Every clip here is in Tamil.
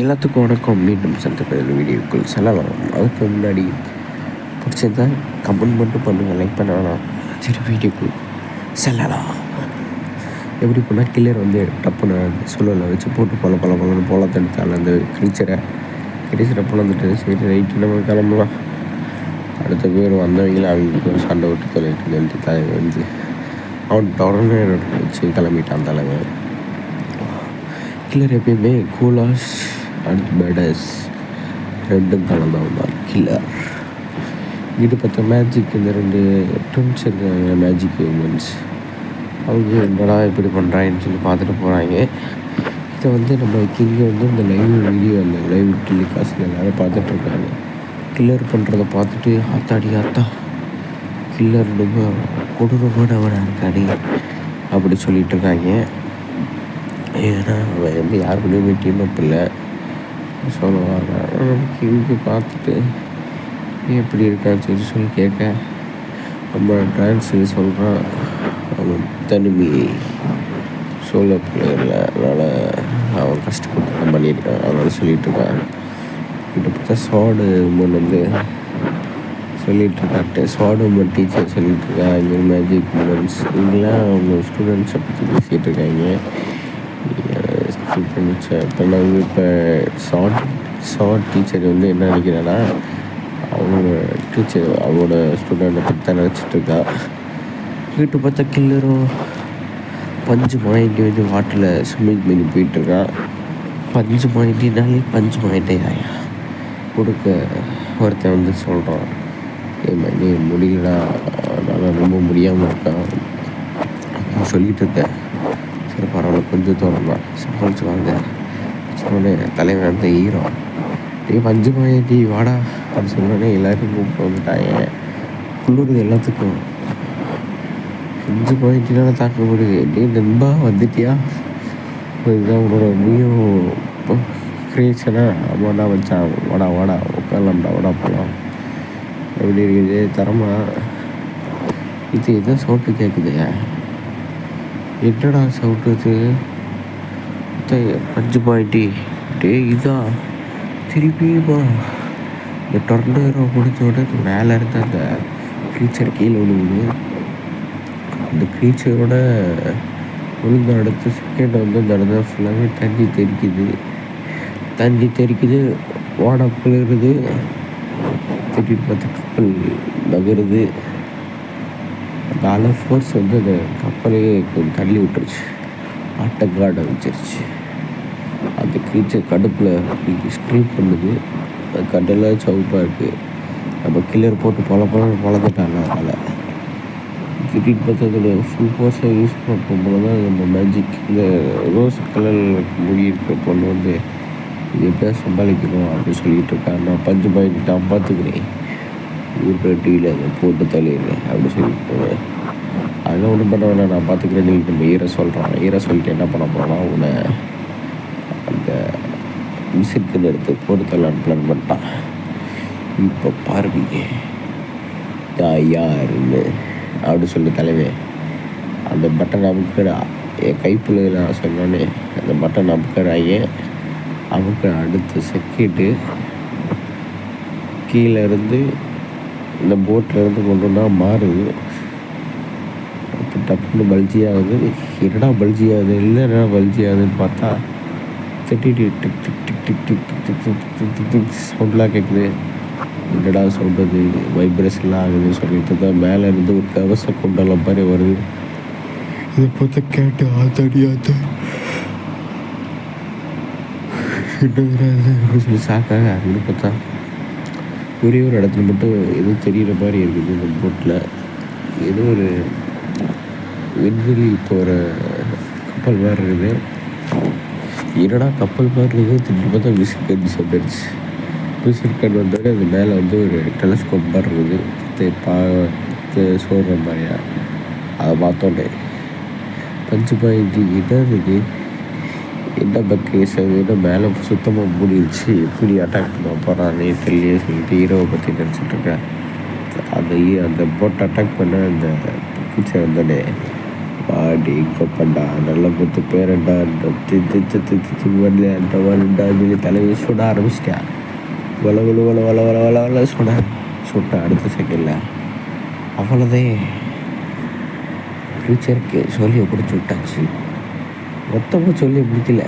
எல்லாத்துக்கும் வணக்கம். மீண்டும் சந்திப்பதில் வீடியோக்குள் செல்லலாம். அதுக்கு முன்னாடி பிடிச்சிருந்தா கமெண்ட் மட்டும் பண்ணுங்கள், லைக் பண்ண வேணாம். சரி, வீடியோக்குள் செல்லலாம். எப்படி போனால் கில்லர் வந்து டப்புன்னு சூழலை வச்சு போட்டு பொலத்தை எடுத்தாலும் அந்த கிரீச்சரை பொழந்துட்டு சரி ரைட்டு நம்ம கிளம்பலாம். அடுத்த பேர் வந்தவங்களும் அவங்களுக்கு சண்டை விட்டு தொலைட்டு தலைவர் வந்து அவன் தொடர்ந்து வச்சு கிளம்பிட்டான் தலைவர். கில்லர் எப்பயுமே கூலாஸ் அண்ட் பேடஸ் ரெண்டும் கலந்தவன் தான் கில்லர். இது பார்த்தா மேஜிக், இந்த ரெண்டு ட்வின்ஸ் இருக்காங்க, மேஜிக் ஹியூமன்ஸ். அவங்க என்னடா இப்படி பண்ணுறாங்கன்னு சொல்லி பார்த்துட்டு போகிறாங்க. இதை வந்து நம்ம கிங்கை வந்து இந்த லைவ் டெலிகாஸ்டில் எல்லோரும் பார்த்துட்ருக்காங்க. கில்லர் பண்ணுறதை பார்த்துட்டு ஆத்தா கில்லர் ரொம்ப கொடூரமானவனாக இருக்கானே அப்படி சொல்லிகிட்டு இருக்காங்க. ஏன்னா அவன் வந்து யாருக்குள்ளேயுமே டீம் அப் இல்லை சொல்லுவாங்க. கிங்கு பார்த்துட்டு எப்படி இருக்கான்னு சொல்லி கேட்க நம்ம டான்ஸ் சொல்கிறான். அவன் தனிமையை சோலோ பிளேயரில் அதனால் அவன் கஷ்டப்பட்டு பண்ணியிருக்கான். அதனால் சொல்லிகிட்டு இருக்கான். கிட்ட பார்த்தா ஸ்வாடு உமன் வந்து சொல்லிகிட்ருக்காட்டு. ஸ்வாடு உமன் டீச்சர் சொல்லிகிட்ருக்கா. இங்கே மேஜிக் உமன்ஸ் இங்கெல்லாம் அவங்க ஸ்டூடெண்ட்ஸை பற்றி பேசிகிட்டு இருக்காங்க. இப்போ நாங்கள் இப்போ ஷார்ட் டீச்சர் வந்து என்ன நினைக்கிறேன்னா அவங்களோட டீச்சர் அவங்களோட ஸ்டூடெண்ட்டை பற்றி தான் நினச்சிட்ருக்கா. வீட்டு பார்த்தா கில்லரும் பஞ்சு மாயிண்டி வந்து வாட்டரில் ஸ்விம்மிங் பண்ணி போயிட்டுருக்கான். பஞ்சு மாயிண்டையா கொடுக்க ஒருத்தன் வந்து சொல்கிறான், நீ முடியலடா, அதனால் ரொம்ப முடியாமல் இருக்கான் சொல்லிகிட்டு இருக்கேன். சரி பரவாயில்ல, கொஞ்சம் தூரம் தான் சமாளிச்சுவாங்க சொன்னோடனே தலைவன் வந்து ஈரோ நீ பஞ்சு மாயிண்டி வாடா அப்படின்னு சொன்னோடனே எல்லோரும் கூப்பிட்டு வந்துட்டாங்க. குளிர்து எல்லாத்துக்கும். பஞ்சு மாயிண்டினால தாக்க முடியுது. நீ நண்பா வந்துட்டியா, இதுதான் உன்னோட நீயும் கிரியேஷனா? ஆமாடா வச்சான், வாடா உட்காரலாம்டா, வாடா போகலாம். எப்படி இருக்குது தரமா? இது எதோ சவுண்டு கேட்குது. என்னடா சவுண்டு இது? பஞ்சு மாயிண்டி டே இதா திருப்பியுமா? இந்த டொர்னேடோ முடிஞ்சோட மேலே இருந்த அந்த க்ரீச்சர் கீழே விழுகுது. அந்த க்ரீச்சரோட விழுந்த அடுத்த செகண்ட் வந்து அந்த இடத்துல ஃபுல்லாகவே தண்ணி தெரிக்குது, வாடை குளிருது. திடீர்னு பார்த்து கப்பல் நகருது. அந்த அலை ஃபோர்ஸ் வந்து அந்த கப்பலையே கொஞ்சம் தள்ளி விட்டுருச்சு, ஆட்டங்காட வச்சிருச்சு. அந்த க்ரீச்சர் கடுப்பில் ஸ்க்ரீம் பண்ணுது. அது கடலாக சவுப்பாக இருக்குது. நம்ம கில்லர் போட்டு பொழந்துட்டாங்க. அதனால் திடீர்னு பார்த்து அதோட ஃபுல் ஃபோர்ஸை யூஸ் பண்ணும்போது தான் நம்ம மேஜிக் இந்த ரோஸ் கலர் முடி இருக்கிற பொண்ணு வந்து இது எப்படியா சமாளிக்கணும் அப்படின்னு சொல்லிகிட்டு இருக்கா. நான் பஞ்சு மாயிண்டி நான் பார்த்துக்கிறேன், வீட்டில் டிவியில் அதை போட்டு தள்ளிடுறேன் அப்படின்னு சொல்லிட்டு போவேன். அதெல்லாம் ஒன்றும் பண்ண வேணாம், நான் பார்த்துக்கிறேன். நீங்கள் நம்ம ஈர சொல்லிட்டு என்ன பண்ண போனால் உன்னை அந்த மிஷின்குன்னு எடுத்து போட்டு தரலான்னு பிளான் பண்ணிட்டான். இப்போ பாருங்க நான் யாருன்னு அப்படி சொல்லி தலைவன் அந்த பட்டன் அமுக்கடா என் கைப்புள்ள நான் சொன்னோன்னே அந்த பட்டன் அமுக்கடாங்க. அமுக்க அடுத்த செகண்டு கீழே இருந்து இந்த போட்டில் இருந்து கொண்டு வந்தால் மாறுது. இப்போ டப்புன்னு பல்ஜி ஆகுது. என்னடா பல்ஜி ஆகுது, இல்லைன்னா பல்ஜி ஆகுதுன்னு பார்த்தா திட்டிட்டு tick tick tick tick tick tick tick tick tick tick tick சவுண்டெலாம் கேட்குது. என்னடா சொல்கிறது, வைப்ரேஷன்லாம் ஆகுதுன்னு சொல்லிட்டு தான் மேலே இருந்து ஒரு கவச கொண்டெல்லாம் மாதிரி வருது. இதை பார்த்தா கேட்டு ஆத்தாடியாத்த அப்படின்னு சொல்லி சாக்காக அப்படின்னு பார்த்தா ஒரே ஒரு இடத்துல மட்டும் எதுவும் தெரிகிற மாதிரி இருக்குது. இந்த போட்டில் ஏதோ ஒரு விண்வெளி போகிற கப்பல் மாதிரி இருக்குது. என்னடா கப்பல் மாதிரி இருக்குது, திரும்பி பார்த்தா விசில் கண் வந்தோடனே அது மேலே வந்து ஒரு டெலஸ்கோப் மாதிரி இருக்குது, பார்த்து சொல்கிற மாதிரியா. அதை பார்த்தோன்னே பஞ்சு மாயிண்டி என்ன இருக்குது, என்ன பக்கேஸ் அது என்ன மேலே சுத்தமாக மூடிடுச்சு, எப்படி அட்டாக் பண்ண போகிறானே தெரியலையே சொல்லிட்டு ஹீரோவை பற்றி நினச்சிட்ருக்கேன். அந்த போட்டை அட்டாக் பண்ண அந்த பிக்சர் வந்தோடனே வாடி கொப்பண்டா நல்ல புத்து பேரண்டா வரலையாண்டா வரண்டான்னு சொல்லி தலைவி சுட ஆரம்பிச்சிட்டியா. வள வள வள வள வள வள வள சுட்ட அடுத்த செகண்டில் அவ்வளோதே. ஃப்யூச்சருக்கு சொல்லியை பிடிச்சி விட்டாச்சு. மொத்தமாக சொல்லியை பிடிக்கல,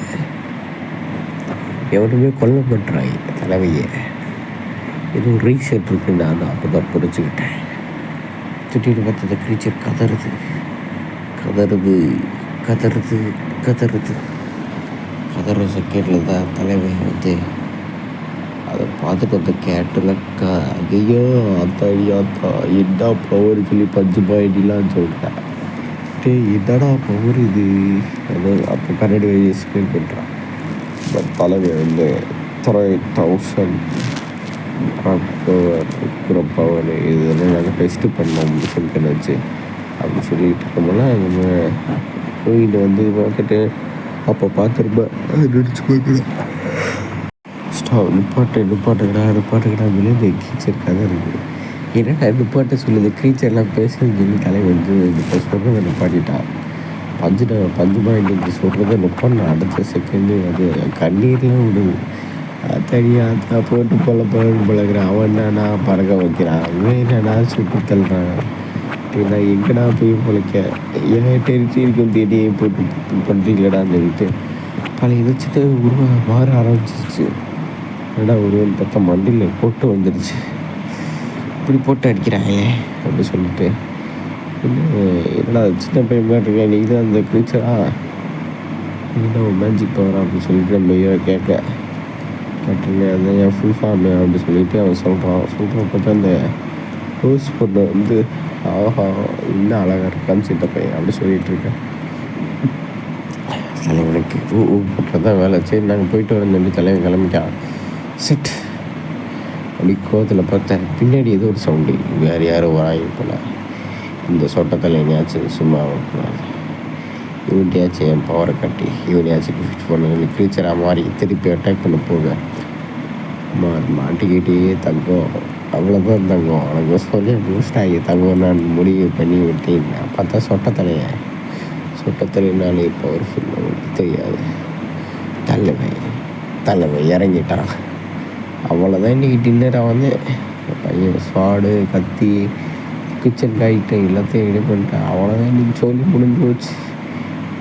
எவனுமே கொல்லப்படுறாங்க தலைவையை. இது ஒரு ரீசெட் இருக்குன்னு நான் அப்போ தான் புரிஞ்சுக்கிட்டேன். திடீர்னு பார்த்தது கிரீச்சர் கதறுது கதறுது கதறுது கதறுது. கதற செகண்டில் தான் தலைவை வந்து அதை பார்த்துட்டு அந்த கேட்டுலக்கா ஐயோ அத்தாடி ஆத்தா என்ன பவர் சொல்லி 5 பாயிண்ட்லாம் சொல்கிறேன். டே என்னடா பவர் இது? அது அப்போ கரடி எக்ஸ்பிளைன் பண்ணுறான். பட் தலைவை வந்து 3000 பவர் இதெல்லாம் நாங்கள் டெஸ்ட்டு பண்ணோம் சொல்லிட்டு வச்சு அப்படின்னு சொல்லிட்டு இருக்கோம்ல. நம்ம கோயிலில் வந்து பார்த்துட்டு அப்போ பார்த்துருப்பேன் நினச்சி பார்க்குறேன். நிப்பாட்டுக்கடா இந்த கிரீச்சர் கதை இருக்குது. என்னடா நிப்பாட்ட சொல்லுது கிரீச்சர்லாம் பேசுறது சொல்லி தலை வந்து இப்போ சொல்கிறத நிப்பாட்டிட்டான். 5 பாயிண்ட் சொல்கிறத நிப்பாட்டின அடுத்த செகண்டு அது கண்ணீர்லாம் விடுது. தனியாக போட்டு பழகிறேன். அவன் என்னன்னா பறக்க வைக்கிறான், இவன் என்னன்னா சுட்டு தள்ளுறான். நான் எங்கடா போய் பழைக்க என் டெரிட்டரிக்கு வந்து எடியை போட்டு பண்ணுறீங்களடான்னு சொல்லிட்டு பழைய வச்சுட்டு மாற ஆரம்பிச்சிருச்சு. என்னடா ஒருவன் பார்த்தா மண்டியில் போட்டு வந்துடுச்சு. இப்படி போட்டு அடிக்கிறாங்களே அப்படி சொல்லிட்டு என்னடா சின்ன பையன் மாதிரி இருக்கேன், நீ தான் அந்த கிரீச்சரா, நீ தான் ஒரு மேஜிக் பவரா அப்படின்னு சொல்லிட்டு நம்ம கேட்க கேட்டுங்க. அந்த என் ஃபுல் ஃபார்ம் அப்படின்னு சொல்லிட்டு அவன் சொல்கிறான் பார்த்தா அந்த ரோஸ் பொண்ணு வந்து ஆஹா இன்னும் அழகாக இருக்கான்னு சின்ன பையன் அப்படி சொல்லிகிட்டு இருக்கேன். தலைவனுக்கு போட்டுறதான் வேலை. சரி நாங்கள் போயிட்டு வரோம்னு சொல்லி தலைவன் கிளம்பிட்டான். செட் அப்படி கோவத்தில் பார்த்தேன் பின்னாடி ஏதோ ஒரு சவுண்டு, வேறு யாரும் வராங்க போல. இந்த சொட்டத்தில் எங்கேயாச்சும் சும்மா இவன்ட்டையாச்சும் என் பவரை கட்டி இவனையாச்சும் ஃபிட் பண்ண கிரீச்சராக மாறி திருப்பி அட்டாக் பண்ண போக மாட்டிக்கிட்டே தங்கம். அவ்வளோதான் தங்கம் எனக்கு சொல்லி பூஸ்டாகி தங்கம் நான் முடிவு பண்ணி விட்டேன். பார்த்தா சொட்டத்தலைனாலே பவர்ஃபுல் தெரியாது. தலைவன் இறங்கிட்டான். அவ்வளோதான் இன்றைக்கி டின்னராக வந்து பையன் ஸ்வாடு கத்தி கிச்சன் காய்ட்டு எல்லாத்தையும் ரெடி பண்ணிட்டேன். அவ்வளோதான் இன்றைக்கி சொல்லி முடிஞ்சு போச்சு.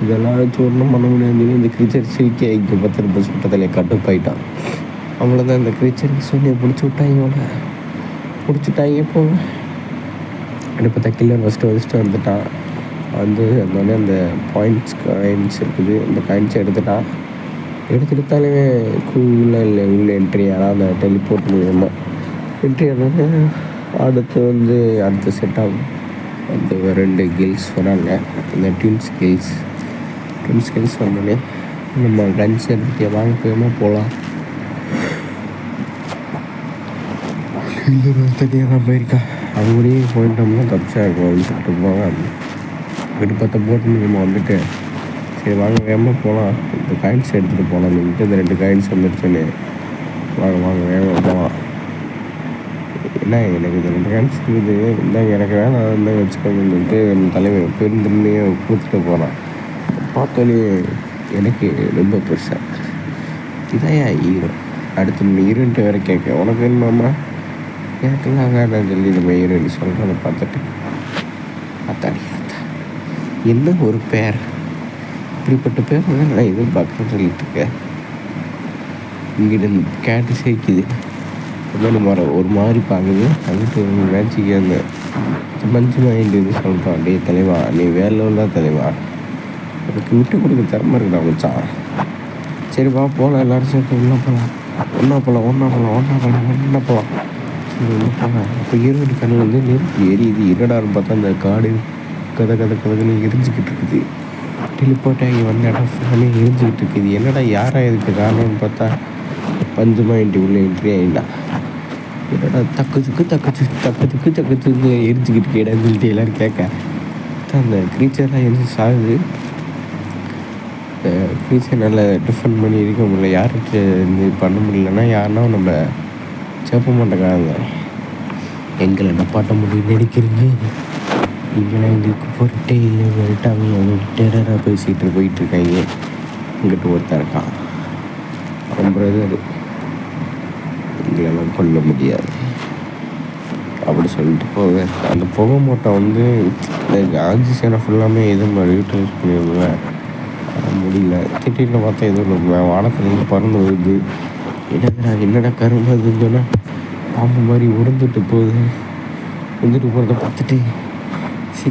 இதெல்லாம் வச்சு ஒன்றும் பண்ண முடியாது. இந்த கிரீச்சர் சிரிக்க இங்கே 10 ரூபாய் சுட்டத்திலே கட்டுப்பாயிட்டான். அவ்வளோதான் இந்த கிரீச்சருக்கு சொல்லி பிடிச்சிட்டாங்க போங்க. அப்படி பார்த்தா கில்லர் ஃபஸ்ட்டு வந்துட்டான். வந்து அதனால அந்த காயின்ஸ் இருக்குது, அந்த காயின்ஸை எடுத்துட்டாலே கூலாக இல்லை உள்ள என்ட்ரி ஆனால் அந்த டெலிபோர்ட் மூலமாக என்ட்ரி ஆனாலே அடுத்த செட் ஆகும். அந்த 2 கில்ஸ் வராங்க, அந்த ட்வின்ஸ் கில்ஸ் வந்தோடனே நம்ம கன்ஸ் எடுத்துகிட்டே வாங்க போயமா போகலாம். இல்லை தனியாக தான் போயிருக்கா, அவங்களே போயிட்டோம்னா தப்பிச்சா இருக்கும் அப்படின்னு சொல்லிட்டு போவாங்க. வீட்டு பார்த்த போட்டு நம்ம வந்துட்டு சரி வாங்க வேகமாக போகலாம், இந்த காயின்ஸ் எடுத்துகிட்டு போகலாம் அப்படின்ட்டு இந்த 2 காயின்ஸ் வந்துடுச்சுன்னு வாங்க வேகமாக போகலாம். ஏன்னா எனக்கு இந்த 2 காயின்ஸ் இருக்குது, இந்தாங்க எனக்கு வேணாம் இருந்தால் வச்சுக்கோங்கன்னு சொல்லிட்டு நம்ம தலைவர் பெருந்தன்மையை கொடுத்துட்டு போகலாம். பார்த்தாலே எனக்கு ரொம்ப பெருசாக இதான் ஹீரோ. அடுத்து நம்ம ஹீரோன்ட்டு வேறு கேட்க உனக்கு வேணுமாம்மா, எனக்கெல்லாம் வேணான்னு சொல்லி நம்ம ஹீரோன்னு சொல்கிறத பார்த்துட்டு அத்தாடி என்ன ஒரு பேர், இப்படிப்பட்ட பேர் நான் எதுவும் பார்க்குறேன்னு சொல்லிட்டு இருக்கேன். இங்கிட்ட கேட்டு சேர்க்குது ஒரு மாதிரி பார்க்குது. அதுக்கு மேட்சிக்கு அந்த மஞ்சு மைண்டு சொல்கிறான், டே தலைவா நீ வேறு லெவலில் தலைவா, எனக்கு விட்டு கொடுக்க திறமை இருக்குடா மச்சான். சரி வா போகலாம், எல்லோரும் சேர்த்து ஒன்றா போகலாம் சரி ஒன்றா போகலாம். அப்போ ஈரோடு கண்ணில் வந்து நெருப்பு எரியுது. என்னடான்னு பார்த்தா அந்த காடு கதைன்னு எரிஞ்சிக்கிட்டு இருக்குது. டெலிபோர்ட் ஆகி வந்த இடம் ஃபுல்லாமே எரிஞ்சிக்கிட்டு இருக்குது. என்னடா யாராக இதுக்கு காரணம்னு பார்த்தா 5 மைண்ட் உள்ள என்ட்ரி ஆகிடா. என்னடா தக்கு எரிஞ்சிக்கிட்டு இடம்னு சொல்லிட்டு எல்லோரும் கேட்க அந்த கிரீச்சர்லாம் எரிஞ்சு சாகுது. கிரீச்சர் நல்லா டிஃபெண்ட் பண்ணி இருக்க முடியல. யாருக்கு இது பண்ண முடியலன்னா யாருன்னா நம்ம சேப்ப மாட்டேங்கிறாங்க. எங்களை என்ன பாட்ட முடியும்னு நினைக்கிறீங்க? இங்கெல்லாம் எங்களுக்கு பொருட்டே இல்லை சொல்லிட்டு அவங்க டெரராக பேசிகிட்டு போயிட்டுருக்காங்க. இங்கிட்டு ஒருத்தன் இருக்கான், அவன் பிரதர், எங்களெல்லாம் கொல்ல முடியாது அப்படி சொல்லிட்டு போவேன். அந்த புகை மூட்டம் வந்து இந்த ஆக்சிஜனை ஃபுல்லாமே எதுவும் யூட்டிலைஸ் பண்ணிடுவேன் முடியல. திடீர்னு பார்த்தா எதுவும் வானத்துலேருந்து பறந்து வருது. என்னடா கரும்பு அதுன்னு சொன்னால் பாம்பு மாதிரி உருந்துட்டு போகுது. உருந்துட்டு போகிறத பார்த்துட்டு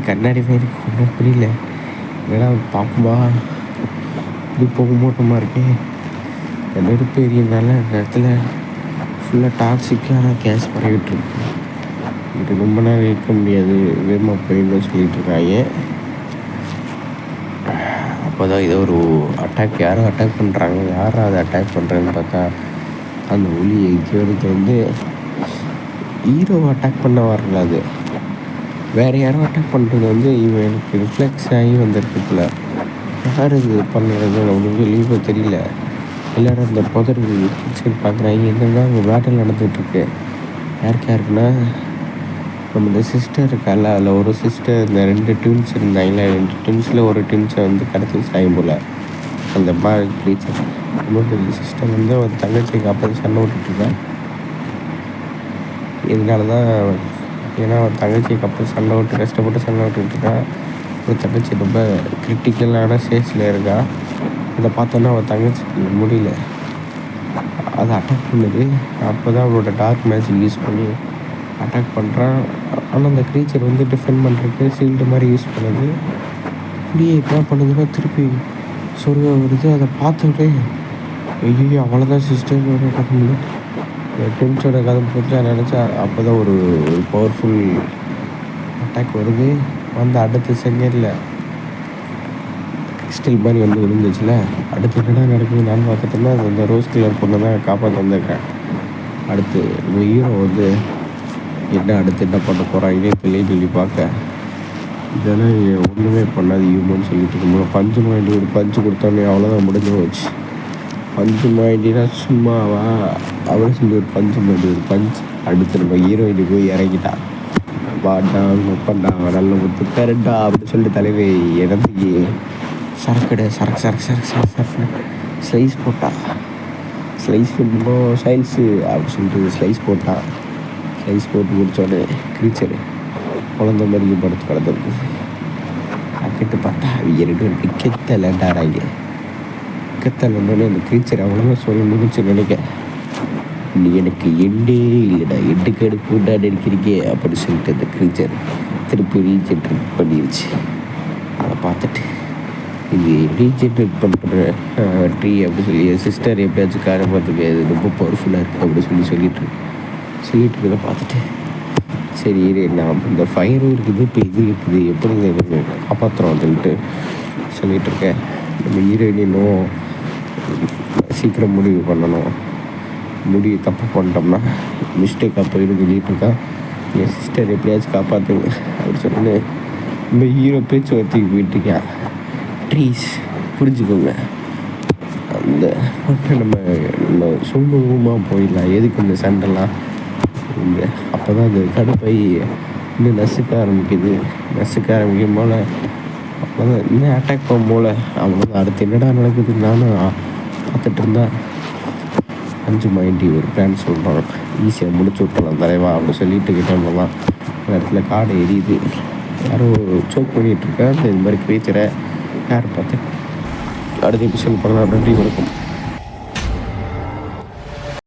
கண்ணாடி மாதிரி ஒன்றும் புரியல. என்னடா பாம்பா இப்படி போக மூட்டமாக இருக்கே. நெருப்பு எரியனால அந்த இடத்துல ஃபுல்லாக டாக்ஸிக்கான கேஸ் பரவிட்டுருக்கு. இது ரொம்ப நேரம் இருக்க முடியாது, வேகமாக போயிடணும்னு சொல்லிட்டு இருக்காங்க. அப்போ தான் ஏதோ ஒரு அட்டாக், யாரும் அட்டாக் பண்ணுறாங்க. யாரும் அதை அட்டாக் பண்ணுறேன்னு பார்த்தா அந்த ஒளி எக்கிறது வந்து ஹீரோவை அட்டாக் பண்ண வரல, அது வேறு யாரும் அட்டாக் பண்ணுறது வந்து இவன் எனக்கு ரிஃப்ளெக்ஸ் ஆகி வந்திருக்குல. யார் இது பண்ணுறது அப்படின்னு லீவோ தெரியல. எல்லோரும் அந்த புதர் சரி பார்க்குறாங்க. என்னென்னா அங்கே பேட்டில் நடந்துகிட்ருக்கு. யாருக்குன்னா நம்ம இந்த சிஸ்டர் இருக்கால, அதில் ஒரு சிஸ்டர், இந்த 2 ட்வின்ஸ் இருந்தாங்களே, 2 ட்வின்ஸில் ஒரு ட்வின்ஸை வந்து கடத்தி சாயும் போல் அந்த டீச்சர். இன்னொரு சிஸ்டர் வந்து ஒரு தங்கச்சியை காப்பாற்றி சண்டை விட்டுட்ருக்கேன். இதனால தான், ஏன்னா அவன் தங்கச்சியை கப்பல் சண்டை விட்டு கஷ்டப்பட்டு சண்டை விட்டுருக்கான். ஒரு தங்கச்சி ரொம்ப கிரிட்டிக்கலான ஸ்டேஜில் இருக்கா. இதை பார்த்தோன்னா அவன் தங்கச்சி முடியல, அதை அட்டாக் பண்ணுது. அப்போ தான் அவனோட டார்க் மேஜிக் யூஸ் பண்ணி அட்டாக் பண்ணுறான். ஆனால் அந்த க்ரீச்சர் வந்து டிஃபெண்ட் பண்ணுறதுக்கு ஷீல்டு மாதிரி யூஸ் பண்ணுது. இப்படியே என்ன பண்ணுதுன்னா திருப்பி சொருக வருது. அதை பார்த்தோன்னே ஐயோ அவ்வளோதான் சிஸ்டர் கதை முடியும், ட்வின்ஸோட கதை போட்டு நினச்சா. அப்போ தான் ஒரு பவர்ஃபுல் அட்டாக் வருது. வந்து அடுத்த செகண்டில் கிறிஸ்டல் மாதிரி வந்து விழுந்துச்சுல. அடுத்து என்னடா நடக்குது நான் பார்த்துட்டோம்னா அந்த ரோஸ் கலர் பொண்ணை தான் காப்பாற்ற வந்திருக்கேன். அடுத்து நம்ம ஹீரோ வந்து அடுத்து என்ன பண்ண போகிறாங்கன்னே தெரியல சொல்லி பார்க்க, இதெல்லாம் ஒன்றுமே பண்ணாது ஹியூமன் சொல்லிட்டு இருக்கோம். பஞ்சு மாண்டி ஒரு பஞ்சு கொடுத்தோன்னே அவ்வளோதான் முடிஞ்சு போச்சு. பஞ்சு மாண்டினா சும்மாவா அப்படின்னு சொல்லி ஒரு பஞ்சு மாண்டி ஒரு பஞ்சு. அடுத்து நம்ம ஹீரோயினு போய் இறங்கிட்டான். பாட்டா ஒப்பண்டா நல்ல முத்து கரெக்டா அப்படின்னு சொல்லிட்டு தலைவை இறந்து சரக்கடை சரக்கு ஸ்லைஸ் போட்டான். ஸ்லைஸ் பண்ணும்போது சைல்ஸு அப்படின்னு சொல்லிட்டு ஸ்லைஸ் போட்டான். ஸ்லைஸ் போட்டு முடித்தோடனே க்ரீச்சரு குழந்த மாதிரி படுத்து கிடந்துருக்கு. அக்கிட்டு பார்த்தா அவங்க 2 பேரும் கெத்தலண்டாராங்க. கெத்தலண்டோடனே அந்த க்ரீச்சர் அவ்வளோதான் சொல்லி முடிச்சு நினைக்க, நீ எனக்கு எண்டே இல்லைடா, எட்டுக்கு எடுப்பு விட்டான்னு இருக்கிறீங்க அப்படின்னு சொல்லிட்டு அந்த க்ரீச்சர் திருப்பி ரீஜென்ரேட் பண்ணிடுச்சு. அதை பார்த்துட்டு இது ரீஜென்ரேட் பண்ணுற ட்ரீ அப்படின்னு சொல்லி என் சிஸ்டர் எப்படியாச்சும் காரணத்துக்கு அது ரொம்ப பவர்ஃபுல்லாக இருக்குது அப்படின்னு சொல்லிட்டு இருக்கிறத பார்த்துட்டு சரி நான் இந்த ஃபயரும் இருக்குது, இப்போ இது இருக்குது, எப்படி காப்பாற்றுறோம் சொல்லிட்டு சொல்லிகிட்ருக்கேன். நம்ம ஹீரோயினும் சீக்கிரம் முடிவு பண்ணணும், முடிவு தப்பு பண்ணிட்டோம்னா மிஸ்டேக்காக போயிடும் சொல்லிகிட்ருக்கா. என் சிஸ்டர் எப்படியாச்சும் காப்பாற்றுங்க அப்படின்னு சொன்னோன்னே நம்ம ஹீரோ பேச்சுவார்த்தைக்கு போயிட்டுருக்கேன். ட்ரீஸ் புரிஞ்சுக்கோங்க, அந்த நம்ம சுமூகமாக போயிடலாம், எதுக்கு இந்த சண்டைலாம் இந்த. அப்போ தான் அது கடுப்பாகி இன்னும் நசுக்க ஆரம்பிக்கும் போல் அப்போதான் இன்னும் அட்டாக் பண்ணும் போல். அவ்வளோதான், அடுத்து என்னடா நடக்குது நானும் பார்த்துட்டு இருந்தா அஞ்சு மைண்டி ஒரு பிளான் சொல்கிறான். ஈஸியாக முடிச்சு விட்டுலாம் தலைவா அப்படின்னு சொல்லிட்டு கிட்டோம்லாம் அந்த இடத்துல காடை எரியுது. யாரோ சோக் பண்ணிகிட்ருக்கேன். அந்த இது மாதிரி க்ரீச்சரை யார் பார்த்து அடுத்த எபிசோட் பண்ணலாம். நன்றி வணக்கம்.